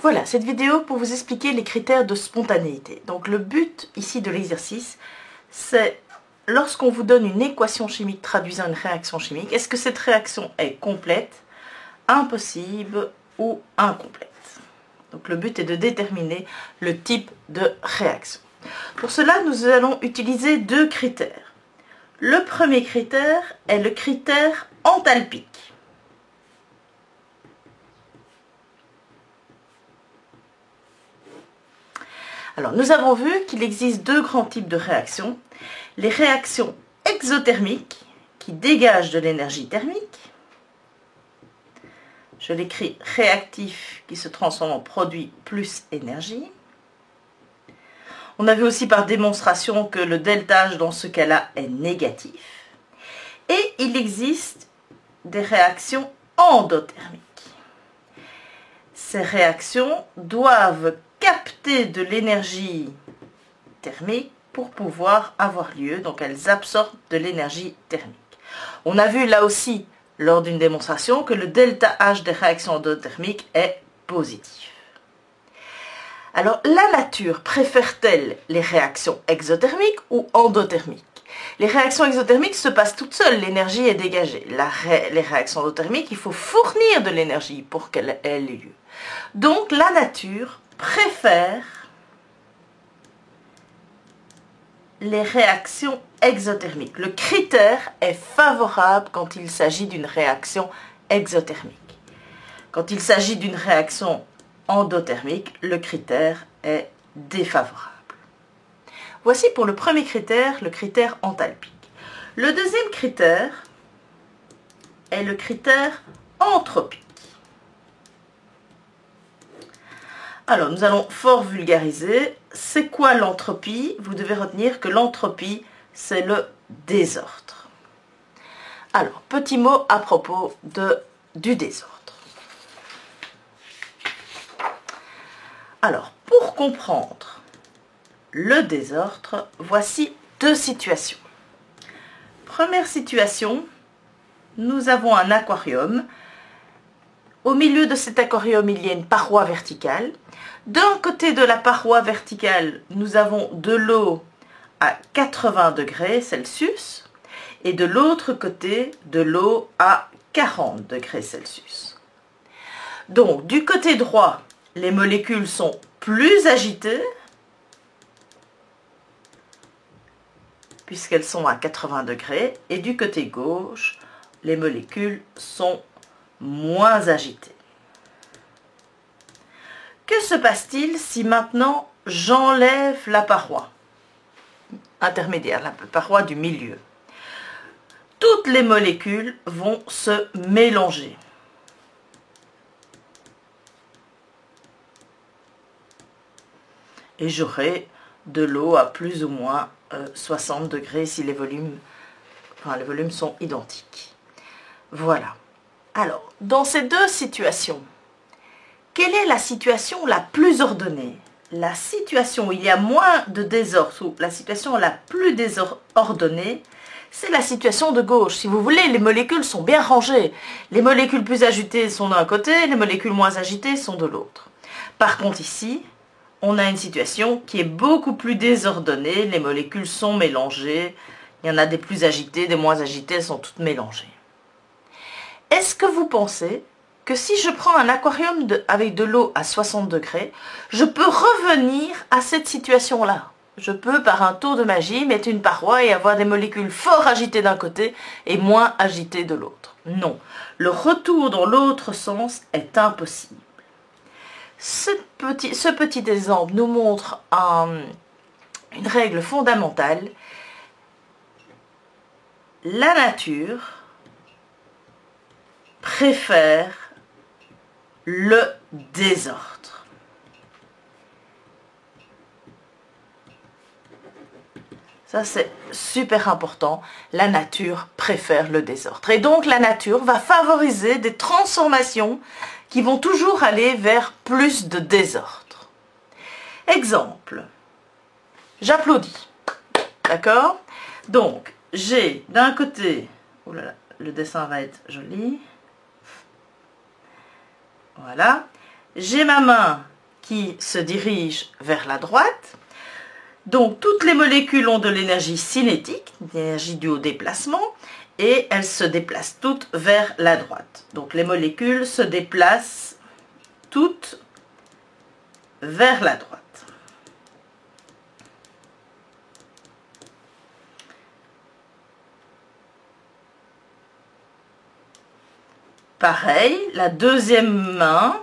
Voilà, cette vidéo pour vous expliquer les critères de spontanéité. Donc le but ici de l'exercice, c'est lorsqu'on vous donne une équation chimique traduisant une réaction chimique, est-ce que cette réaction est complète, impossible ou incomplète? Donc le but est de déterminer le type de réaction. Pour cela, nous allons utiliser deux critères. Le premier critère est le critère enthalpique. Alors, nous avons vu qu'il existe deux grands types de réactions. Les réactions exothermiques, qui dégagent de l'énergie thermique. Je l'écris réactif, qui se transforme en produit plus énergie. On a vu aussi par démonstration que le delta-H dans ce cas-là est négatif. Et il existe des réactions endothermiques. Ces réactions doivent capter de l'énergie thermique pour pouvoir avoir lieu, donc elles absorbent de l'énergie thermique. On a vu là aussi, lors d'une démonstration, que le delta-H des réactions endothermiques est positif. Alors, la nature préfère-t-elle les réactions exothermiques ou endothermiques? Les réactions exothermiques se passent toutes seules, l'énergie est dégagée. Les réactions endothermiques, il faut fournir de l'énergie pour qu'elles aient lieu. Donc, la nature préfère les réactions exothermiques. Le critère est favorable quand il s'agit d'une réaction exothermique. Quand il s'agit d'une réaction endothermique, le critère est défavorable. Voici pour le premier critère, le critère enthalpique. Le deuxième critère est le critère entropique. Alors, nous allons fort vulgariser. C'est quoi l'entropie? Vous devez retenir que l'entropie, c'est le désordre. Alors, petit mot à propos du désordre. Alors, pour comprendre le désordre, voici deux situations. Première situation, nous avons un aquarium. Au milieu de cet aquarium, il y a une paroi verticale. D'un côté de la paroi verticale, nous avons de l'eau à 80 degrés Celsius et de l'autre côté, de l'eau à 40 degrés Celsius. Donc, du côté droit, les molécules sont plus agitées puisqu'elles sont à 80 degrés et du côté gauche, les molécules sont moins agitées. Que se passe-t-il si maintenant j'enlève la paroi intermédiaire, la paroi du milieu? Toutes les molécules vont se mélanger. Et j'aurai de l'eau à plus ou moins 60 degrés si les volumes sont identiques. Voilà. Alors, dans ces deux situations, quelle est la situation la plus ordonnée? La situation où il y a moins de désordre, ou la situation la plus désordonnée, c'est la situation de gauche. Si vous voulez, les molécules sont bien rangées. Les molécules plus agitées sont d'un côté, les molécules moins agitées sont de l'autre. Par contre ici, on a une situation qui est beaucoup plus désordonnée. Les molécules sont mélangées. Il y en a des plus agitées, des moins agitées, elles sont toutes mélangées. Est-ce que vous pensez que si je prends un aquarium avec de l'eau à 60 degrés, je peux revenir à cette situation-là? Je peux, par un tour de magie, mettre une paroi et avoir des molécules fort agitées d'un côté et moins agitées de l'autre. Non, le retour dans l'autre sens est impossible. Ce petit exemple nous montre une règle fondamentale. La nature préfère le désordre. Ça, c'est super important. La nature préfère le désordre. Et donc, la nature va favoriser des transformations qui vont toujours aller vers plus de désordre. Exemple. J'applaudis. D'accord? Donc, j'ai d'un côté... Oh là là, le dessin va être joli. Voilà. j'ai ma main qui se dirige vers la droite. Donc, toutes les molécules ont de l'énergie cinétique, l'énergie due au déplacement, et elles se déplacent toutes vers la droite. Donc, les molécules se déplacent toutes vers la droite. Pareil, la deuxième main,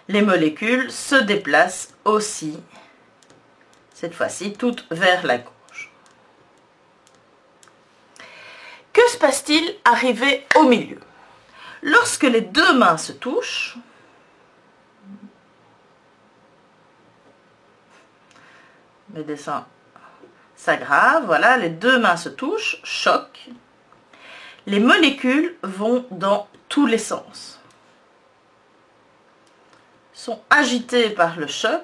les molécules se déplacent aussi, cette fois-ci, toutes vers la gauche. Que se passe-t-il arrivé au milieu? Lorsque les deux mains se touchent, mes dessins s'aggravent, voilà, les deux mains se touchent, choc, les molécules vont dans tous les sens, sont agitées par le choc,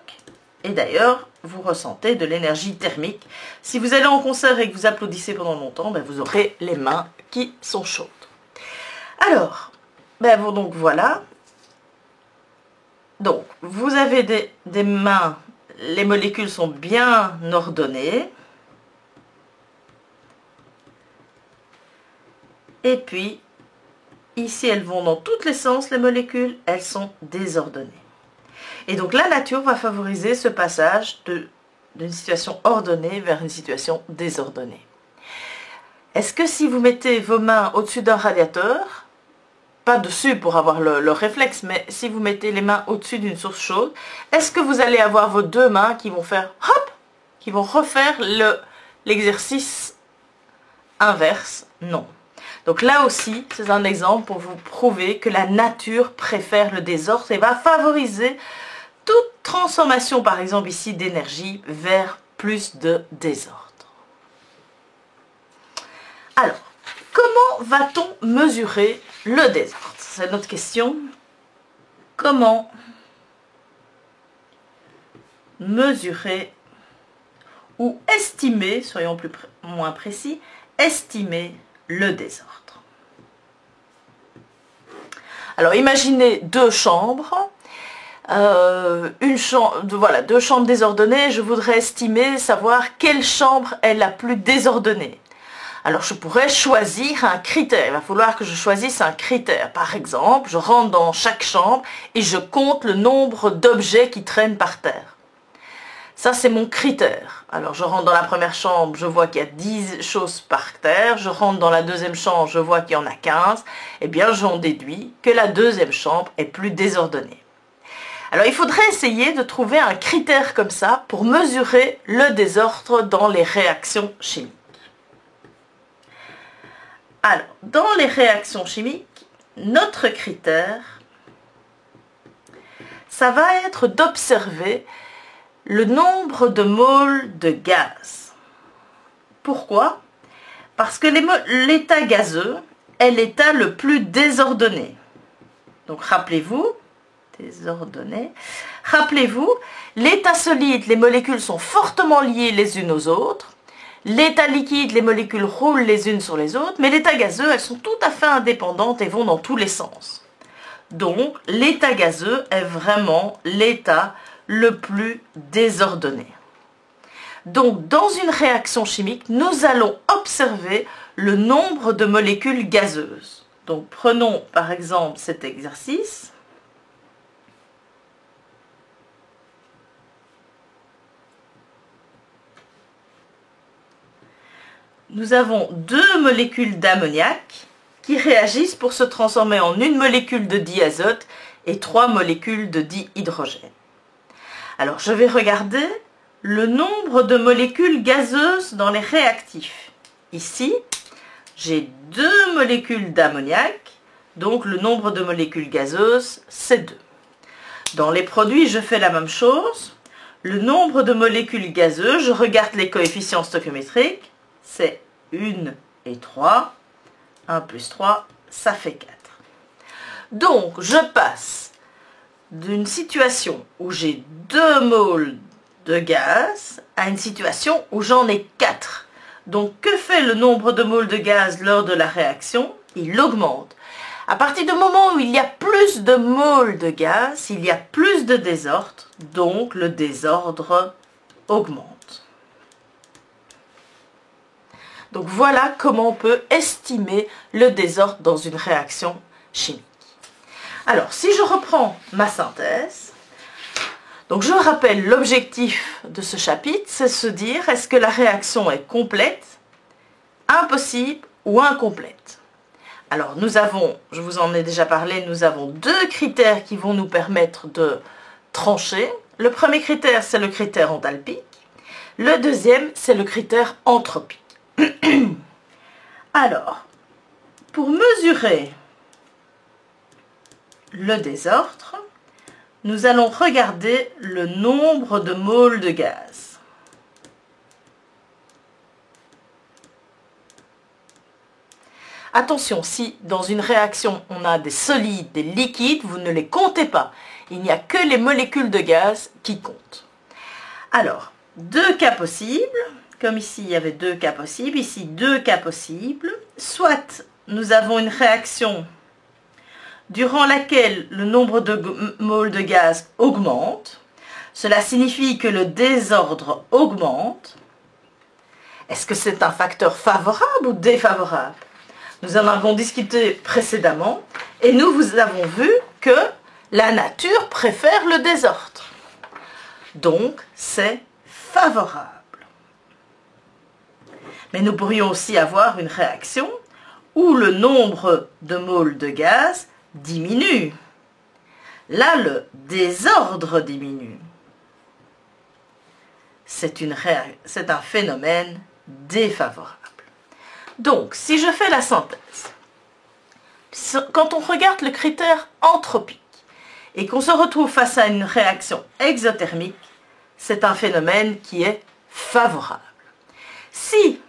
et d'ailleurs, vous ressentez de l'énergie thermique. Si vous allez en concert et que vous applaudissez pendant longtemps, ben vous aurez les mains qui sont chaudes. Alors, donc voilà. Donc, vous avez des mains, les molécules sont bien ordonnées. Et puis, ici, elles vont dans tous les sens, les molécules, elles sont désordonnées. Et donc, la nature va favoriser ce passage d'une situation ordonnée vers une situation désordonnée. Est-ce que si vous mettez vos mains au-dessus d'un radiateur, pas dessus pour avoir le réflexe, mais si vous mettez les mains au-dessus d'une source chaude, est-ce que vous allez avoir vos deux mains qui vont faire hop, qui vont refaire l'exercice inverse? Non. Donc là aussi, c'est un exemple pour vous prouver que la nature préfère le désordre et va favoriser toute transformation, par exemple ici, d'énergie vers plus de désordre. Alors, comment va-t-on mesurer le désordre? C'est notre question. Comment mesurer ou estimer, soyons moins précis, estimer le désordre? Alors, imaginez deux chambres. Deux chambres désordonnées. Je voudrais estimer, savoir quelle chambre est la plus désordonnée. Alors je pourrais choisir un critère, il va falloir que je choisisse un critère. Par exemple, je rentre dans chaque chambre et je compte le nombre d'objets qui traînent par terre. Ça c'est mon critère. Alors je rentre dans la première chambre, je vois qu'il y a 10 choses par terre. Je rentre dans la deuxième chambre, je vois qu'il y en a 15. Eh bien j'en déduis que la deuxième chambre est plus désordonnée. Alors il faudrait essayer de trouver un critère comme ça pour mesurer le désordre dans les réactions chimiques. Alors, dans les réactions chimiques, notre critère, ça va être d'observer le nombre de moles de gaz. Pourquoi? Parce que l'état gazeux est l'état le plus désordonné. Donc rappelez-vous, l'état solide, les molécules sont fortement liées les unes aux autres. L'état liquide, les molécules roulent les unes sur les autres, mais l'état gazeux, elles sont tout à fait indépendantes et vont dans tous les sens. Donc, l'état gazeux est vraiment l'état le plus désordonné. Donc, dans une réaction chimique, nous allons observer le nombre de molécules gazeuses. Donc, prenons par exemple cet exercice. Nous avons deux molécules d'ammoniac qui réagissent pour se transformer en une molécule de diazote et 3 molécules de dihydrogène. Alors, je vais regarder le nombre de molécules gazeuses dans les réactifs. Ici, j'ai 2 molécules d'ammoniac, donc le nombre de molécules gazeuses, c'est 2. Dans les produits, je fais la même chose. Le nombre de molécules gazeuses, je regarde les coefficients stoichiométriques. C'est 1 et 3. 1 plus 3, ça fait 4. Donc, je passe d'une situation où j'ai 2 moles de gaz à une situation où j'en ai 4. Donc, que fait le nombre de moles de gaz lors de la réaction? Il augmente. À partir du moment où il y a plus de moles de gaz, il y a plus de désordre, donc le désordre augmente. Donc voilà comment on peut estimer le désordre dans une réaction chimique. Alors, si je reprends ma synthèse, donc je rappelle l'objectif de ce chapitre, c'est se dire est-ce que la réaction est complète, impossible ou incomplète. Alors nous avons, je vous en ai déjà parlé, nous avons deux critères qui vont nous permettre de trancher. Le premier critère, c'est le critère enthalpique. Le deuxième, c'est le critère entropique. Alors, pour mesurer le désordre, nous allons regarder le nombre de moles de gaz. Attention, si dans une réaction on a des solides, des liquides, vous ne les comptez pas. Il n'y a que les molécules de gaz qui comptent. Alors, deux cas possibles. Comme ici, il y avait deux cas possibles. Ici, deux cas possibles. Soit nous avons une réaction durant laquelle le nombre de moles de gaz augmente. Cela signifie que le désordre augmente. Est-ce que c'est un facteur favorable ou défavorable? Nous en avons discuté précédemment et nous avons vu que la nature préfère le désordre. Donc, c'est favorable. Mais nous pourrions aussi avoir une réaction où le nombre de moles de gaz diminue. Là, le désordre diminue. C'est un phénomène défavorable. Donc, si je fais la synthèse, quand on regarde le critère entropique et qu'on se retrouve face à une réaction exothermique, c'est un phénomène qui est favorable. Si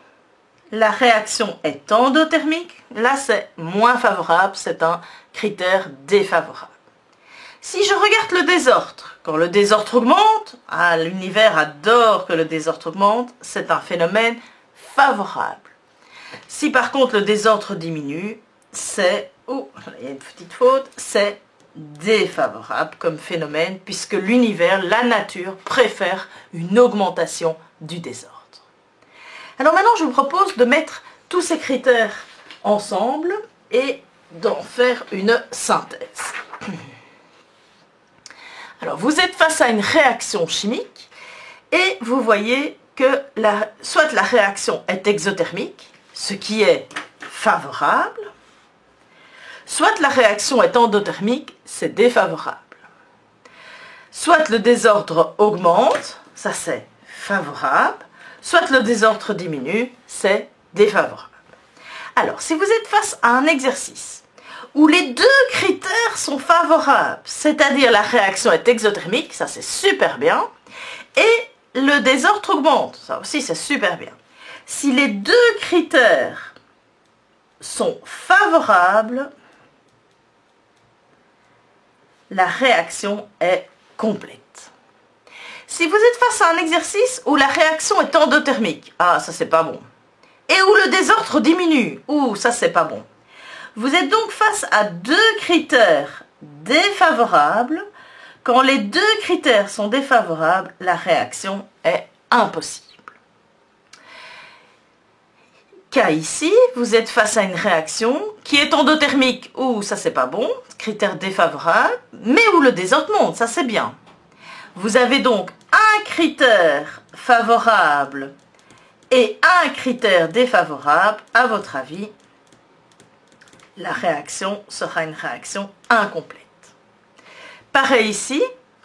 la réaction est endothermique, là c'est moins favorable, c'est un critère défavorable. Si je regarde le désordre, quand le désordre augmente, l'univers adore que le désordre augmente, c'est un phénomène favorable. Si par contre le désordre diminue, c'est, il y a une petite faute, c'est défavorable comme phénomène puisque l'univers, la nature, préfère une augmentation du désordre. Alors maintenant, je vous propose de mettre tous ces critères ensemble et d'en faire une synthèse. Alors, vous êtes face à une réaction chimique et vous voyez que soit la réaction est exothermique, ce qui est favorable, soit la réaction est endothermique, c'est défavorable. Soit le désordre augmente, ça c'est favorable, soit le désordre diminue, c'est défavorable. Alors, si vous êtes face à un exercice où les deux critères sont favorables, c'est-à-dire la réaction est exothermique, ça c'est super bien, et le désordre augmente, ça aussi c'est super bien. Si les deux critères sont favorables, la réaction est complète. Si vous êtes face à un exercice où la réaction est endothermique, ça c'est pas bon, et où le désordre diminue, ça c'est pas bon. Vous êtes donc face à deux critères défavorables. Quand les deux critères sont défavorables, la réaction est impossible. Cas ici, vous êtes face à une réaction qui est endothermique, ça c'est pas bon, critère défavorable, mais où le désordre monte, ça c'est bien. Vous avez donc un critère favorable et un critère défavorable. À votre avis, la réaction sera une réaction incomplète. Pareil ici,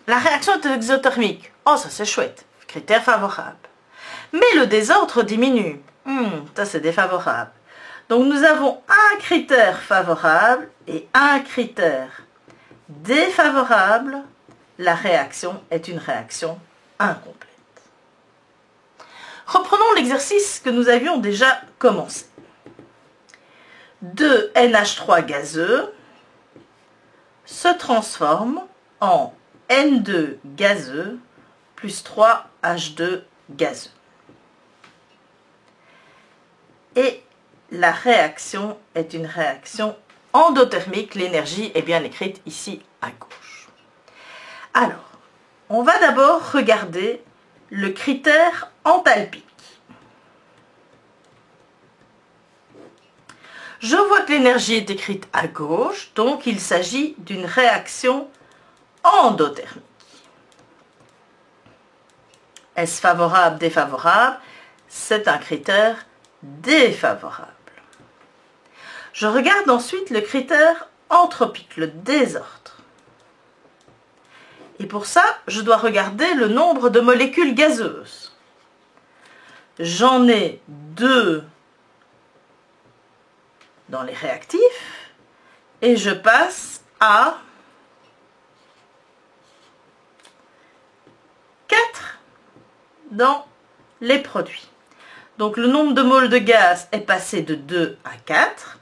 la réaction est exothermique. Ça c'est chouette, critère favorable. Mais le désordre diminue. Ça c'est défavorable. Donc nous avons un critère favorable et un critère défavorable. La réaction est une réaction incomplète. Reprenons l'exercice que nous avions déjà commencé. 2 NH3 gazeux se transforme en N2 gazeux plus 3 H2 gazeux. Et la réaction est une réaction endothermique, l'énergie est bien écrite ici à gauche. Alors, on va d'abord regarder le critère enthalpique. Je vois que l'énergie est écrite à gauche, donc il s'agit d'une réaction endothermique. Est-ce favorable, défavorable? C'est un critère défavorable. Je regarde ensuite le critère entropique, le désordre. Et pour ça, je dois regarder le nombre de molécules gazeuses. J'en ai 2 dans les réactifs et je passe à 4 dans les produits. Donc le nombre de moles de gaz est passé de 2 à 4.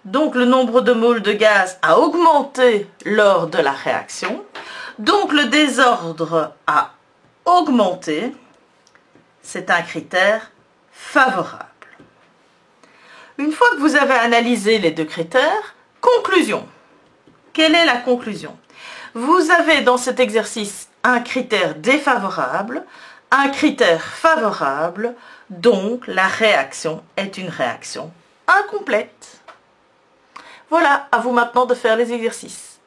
Donc le nombre de moles de gaz a augmenté lors de la réaction. Donc le désordre a augmenté. C'est un critère favorable. Une fois que vous avez analysé les 2 critères, conclusion. Quelle est la conclusion? Vous avez dans cet exercice un critère défavorable, un critère favorable, donc la réaction est une réaction incomplète. Voilà, à vous maintenant de faire les exercices.